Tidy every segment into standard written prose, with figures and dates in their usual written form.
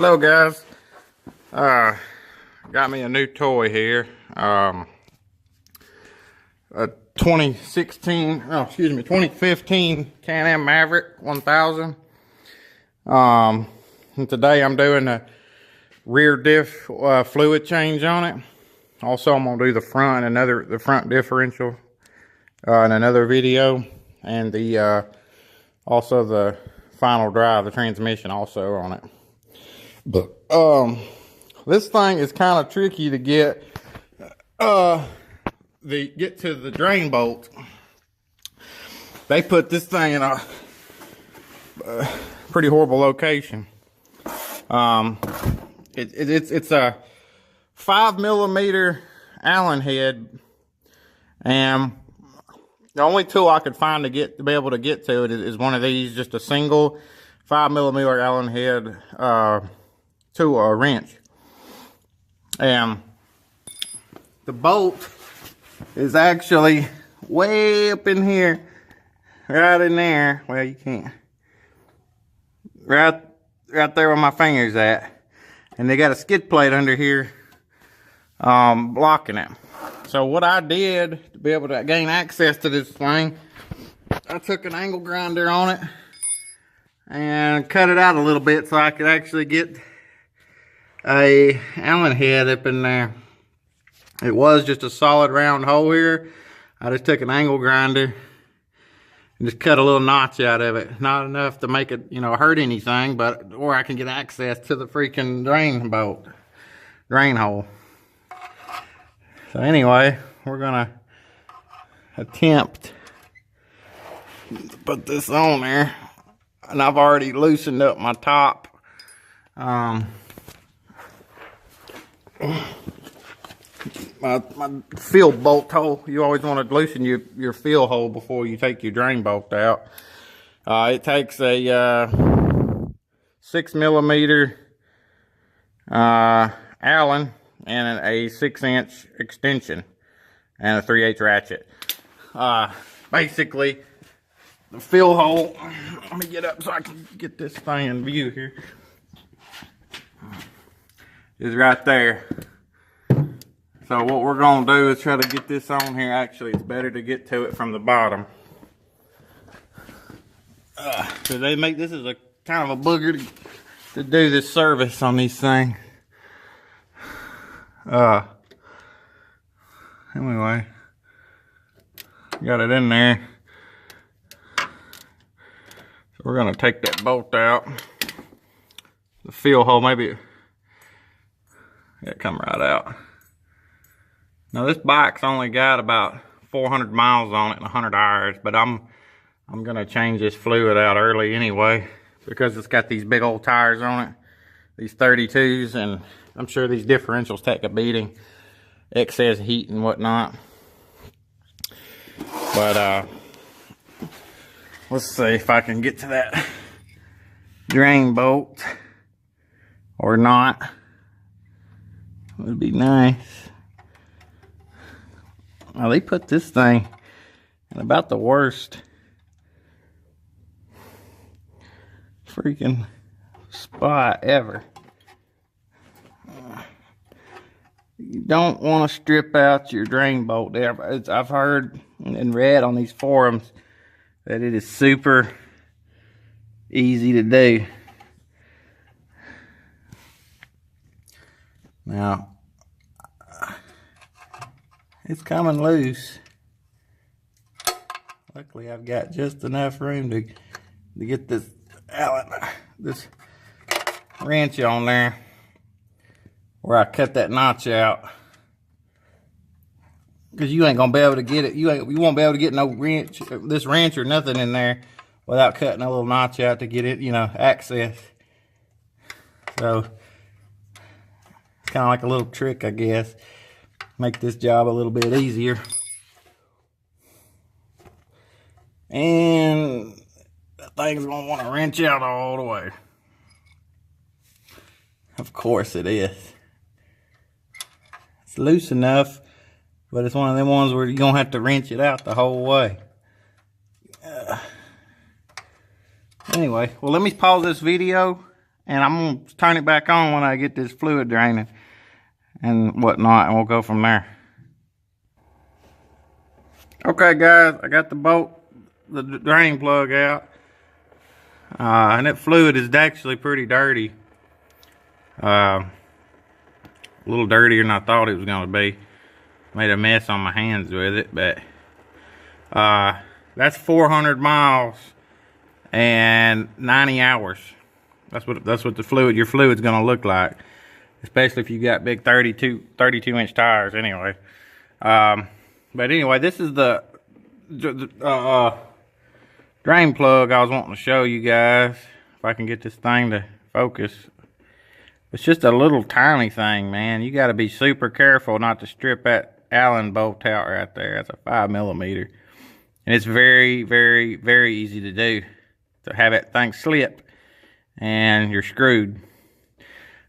Hello guys, got me a new toy here, a 2015 Can-Am Maverick 1000. And today I'm doing a rear diff fluid change on it. Also I'm gonna do the front, the front differential in another video, and the also the final drive, the transmission also on it. But this thing is kind of tricky to get to the drain bolt. They put this thing in a pretty horrible location. It's a 5mm Allen head, and the only tool I could find to be able to get to it is one of these, just a single 5mm Allen head to a wrench. And the bolt is actually way up in here, right in there. Well, you can't. Right there where my finger's at. And they got a skid plate under here blocking it. So what I did to be able to gain access to this thing, I took an angle grinder on it and cut it out a little bit so I could actually get a Allen head up in there. It was just a solid round hole here. I just took an angle grinder and just cut a little notch out of it. Not enough to make it, hurt anything, but or I can get access to the freaking drain hole. So anyway, we're gonna attempt to put this on there, and I've already loosened up my top. My fill bolt hole. You always want to loosen your fill hole before you take your drain bolt out. It takes a 6mm Allen and a 6-inch extension and a 3/8 ratchet. Basically, the fill hole. Let me get up so I can get this thing in view here. Is right there. So what we're gonna do is try to get this on here. Actually, it's better to get to it from the bottom. So they make this is a kind of a booger to do this service on these things. Anyway, got it in there. So we're gonna take that bolt out. The fill hole, maybe it come right out. Now this bike's only got about 400 miles on it and 100 hours, but I'm gonna change this fluid out early anyway because it's got these big old tires on it, these 32s, and I'm sure these differentials take a beating, excess heat and whatnot. But let's see if I can get to that drain bolt or not. It would be nice. Now they put this thing in about the worst freaking spot ever. You don't want to strip out your drain bolt there. I've heard and read on these forums that it is super easy to do. Now, it's coming loose. Luckily, I've got just enough room to get this wrench on there where I cut that notch out. Because you ain't gonna be able to get it. You won't be able to get no wrench, this wrench or nothing in there without cutting a little notch out to get it, access. So it's kind of like a little trick, I guess. Make this job a little bit easier. And that thing's gonna want to wrench out all the way. Of course it is. It's loose enough, but it's one of them ones where you're gonna have to wrench it out the whole way. Anyway, well, let me pause this video and I'm gonna turn it back on when I get this fluid draining and whatnot, and we'll go from there. Okay guys, I got the drain plug out, and that fluid is actually pretty dirty. A little dirtier than I thought it was gonna be. Made a mess on my hands with it, but that's 400 miles and 90 hours. That's what your fluid's gonna look like, especially if you got big 32 inch tires anyway. But anyway, this is the drain plug I was wanting to show you guys. If I can get this thing to focus. It's just a little tiny thing, man. You got to be super careful not to strip that Allen bolt out right there. That's a 5mm. And it's very, very, very easy to do. To have that thing slip and you're screwed.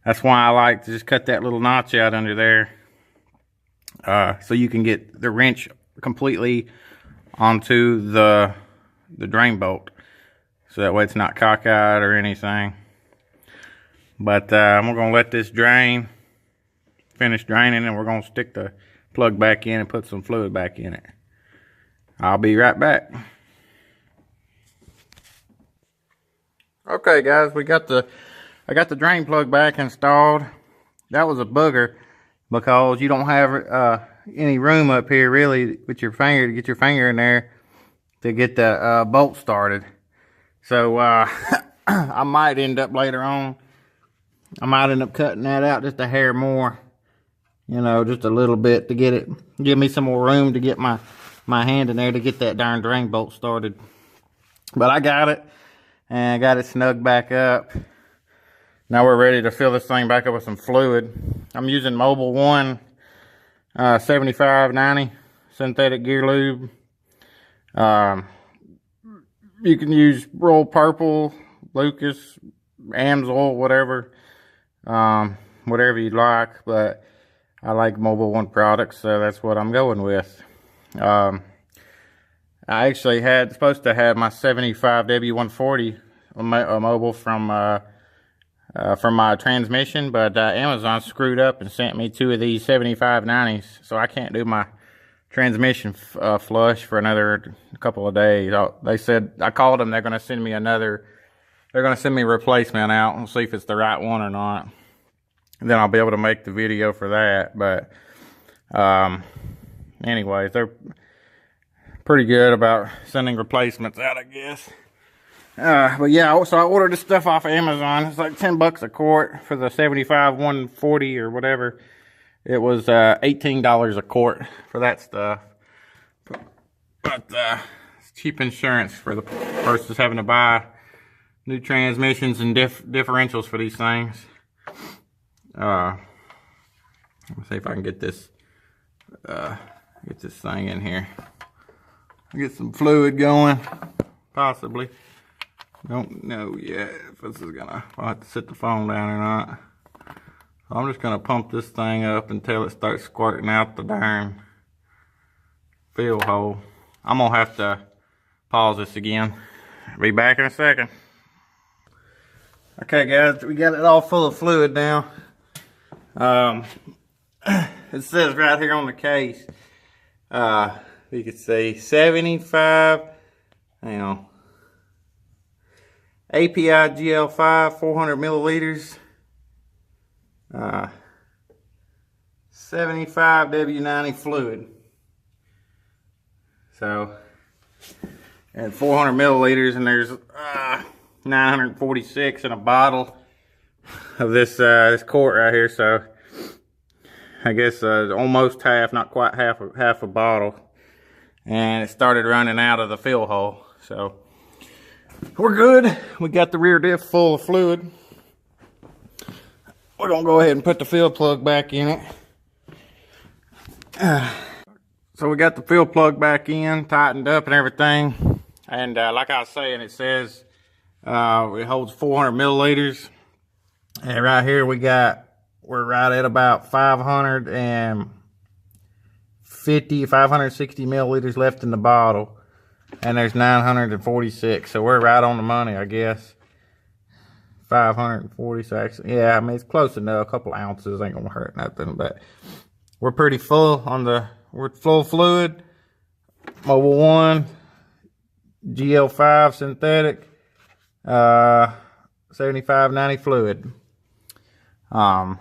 That's why I like to just cut that little notch out under there. So you can get the wrench completely onto the drain bolt. So that way it's not cockeyed or anything. But we're going to let this finish draining, and we're going to stick the plug back in and put some fluid back in it. I'll be right back. Okay guys, I got the drain plug back installed. That was a booger because you don't have any room up here really with your finger to get your finger in there to get the bolt started. So I might end up later on, I might end up cutting that out just a hair more, you know, just a little bit to give me some more room to get my hand in there to get that darn drain bolt started. But I got it, and I got it snugged back up. Now we're ready to fill this thing back up with some fluid. I'm using Mobil 1 7590 synthetic gear lube. You can use Royal Purple, Lucas, Amsoil, whatever. Whatever you like, but I like Mobil 1 products, so that's what I'm going with. I actually supposed to have my 75 W140 Mobil from my transmission, but Amazon screwed up and sent me 2 of these 7590s, so I can't do my transmission flush for another couple of days. They said, I called them, they're going to send me a replacement out and see if it's the right one or not. And then I'll be able to make the video for that. But anyways, they're pretty good about sending replacements out, I guess. But yeah, so I ordered this stuff off of Amazon. It's like $10 a quart for the 75 140 or whatever. It was $18 a quart for that stuff. But it's cheap insurance versus having to buy new transmissions and differentials for these things. Let's see if I can get this thing in here. Get some fluid going, possibly. Don't know yet if this is gonna. I'll have to sit the phone down or not. So I'm just gonna pump this thing up until it starts squirting out the darn fill hole. I'm gonna have to pause this again. Be back in a second. Okay guys, we got it all full of fluid now. It says right here on the case, you can see 75, hang on, API GL5 400 milliliters, 75 W90 fluid. So, and 400 milliliters, and there's 946 in a bottle of this quart right here. So I guess almost half, not quite half a bottle, and it started running out of the fill hole. So we're good. We got the rear diff full of fluid. We're gonna go ahead and put the fill plug back in it. So we got the fill plug back in, tightened up and everything. And like I was saying, it says it holds 400 milliliters. And right here we're right at about 560 milliliters left in the bottle. And there's 946, so we're right on the money, I guess. 540, so actually, yeah, I mean, it's close enough. A couple ounces ain't gonna hurt nothing, but we're pretty full on we're full fluid. Mobile 1, GL5 synthetic, 75-90 fluid. And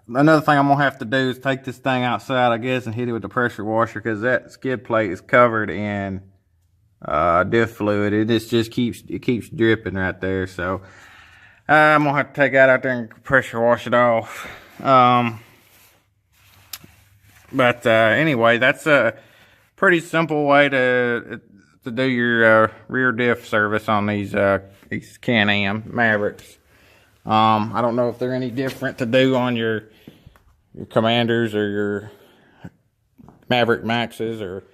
another thing I'm gonna have to do is take this thing outside, I guess, and hit it with the pressure washer, because that skid plate is covered in diff fluid. It just keeps dripping right there. So I'm gonna have to take that out there and pressure wash it off. But anyway, that's a pretty simple way to do your rear diff service on these Can-Am Mavericks. I don't know if they're any different to do on your Commanders or your Maverick Maxes or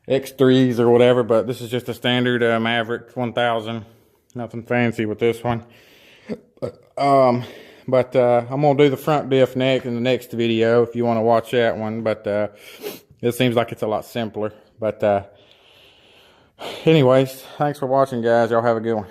X3s or whatever, but this is just a standard Maverick 1000. Nothing fancy with this one. I'm gonna do the front diff next in the next video if you want to watch that one, but it seems like it's a lot simpler. But anyways, thanks for watching, guys. Y'all have a good one.